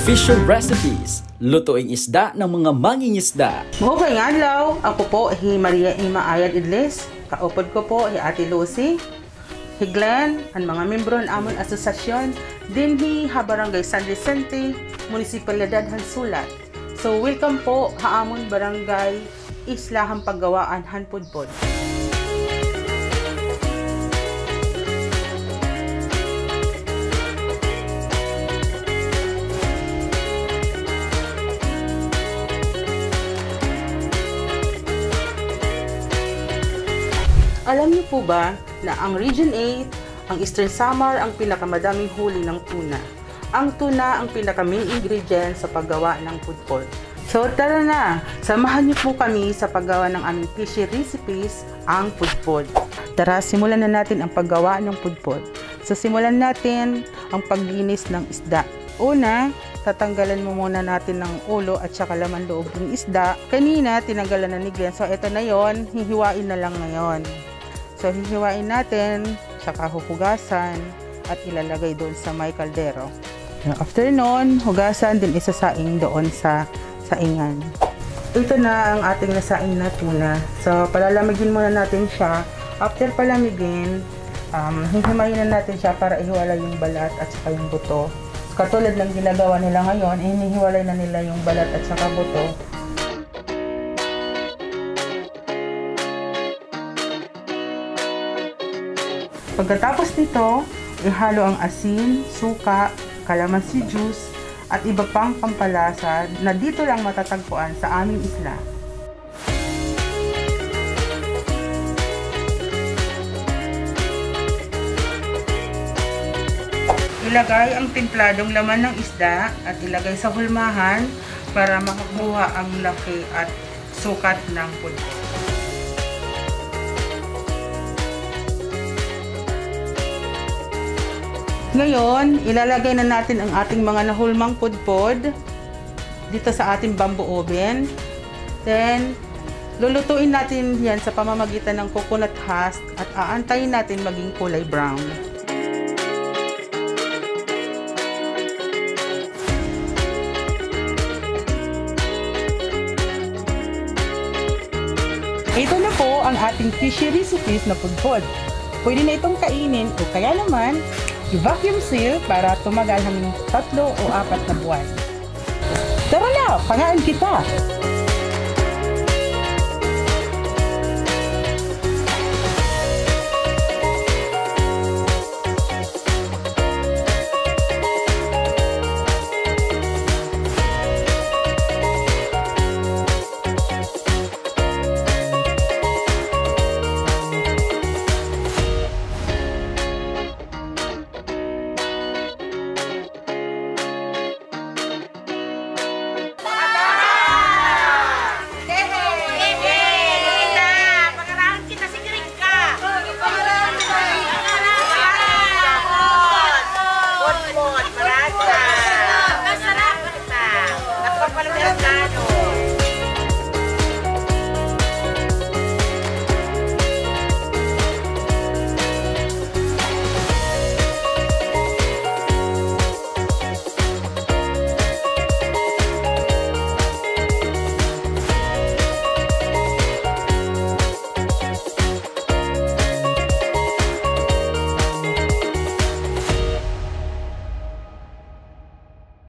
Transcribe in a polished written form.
Official recipes, lutuing isda ng mga mangingisda. Mahukay nga adlaw, ako po si Maria Ima Ayad Idlis. Kaupod ko po si Ate Lucy, si Glenn, ang mga membro ng amon asosasyon, din hi Barangay San Vicente, Munisipalidad Hansulat. So welcome po ha amon barangay Isla Hampaggawaan Hanpudpod. Alam niyo po ba na ang Region 8, ang Eastern Samar ang pinakamadaming huli ng tuna. Ang tuna ang pinaka-main ingredient sa paggawa ng pudpod. So tara na, samahan niyo po kami sa paggawa ng aming fishy recipes, ang pudpod. Tara, simulan na natin ang paggawa ng pudpod. So simulan natin ang paglinis ng isda. Una, tatanggalan mo muna natin ng ulo at saka laman loob ng isda. Kanina, tinanggalan na ni Glenn. So ito na yon, hihiwain na lang ngayon. So, hihiwain natin, saka huhugasan, at ilalagay doon sa may kaldero. After nun, hugasan din isasaing doon sa saingan. Ito na ang ating nasaing na tuna. So, palalamigin muna natin siya. After palamigin, hihimayin na natin siya para ihiwalay yung balat at saka yung buto. So, katulad ng ginagawa nila ngayon, hinihiwalay na nila yung balat at saka buto. Pagkatapos nito, ihalo ang asin, suka, kalamansi juice, at iba pang pampalasa na dito lang matatagpuan sa aming isla. Ilagay ang timpladong laman ng isda at ilagay sa hulmahan para makakuha ang laki at sukat ng pudpod. Ngayon, ilalagay na natin ang ating mga nahulmang pudpod dito sa ating bamboo oven. Then, lulutuin natin yan sa pamamagitan ng coconut husk at aantayin natin maging kulay brown. Ito na po ang ating fishy recipes na pudpod. Pwede na itong kainin o kaya naman i-vacuum seal para tumagal hanggang 3 o 4 na buwan. Tara na, pangaan kita!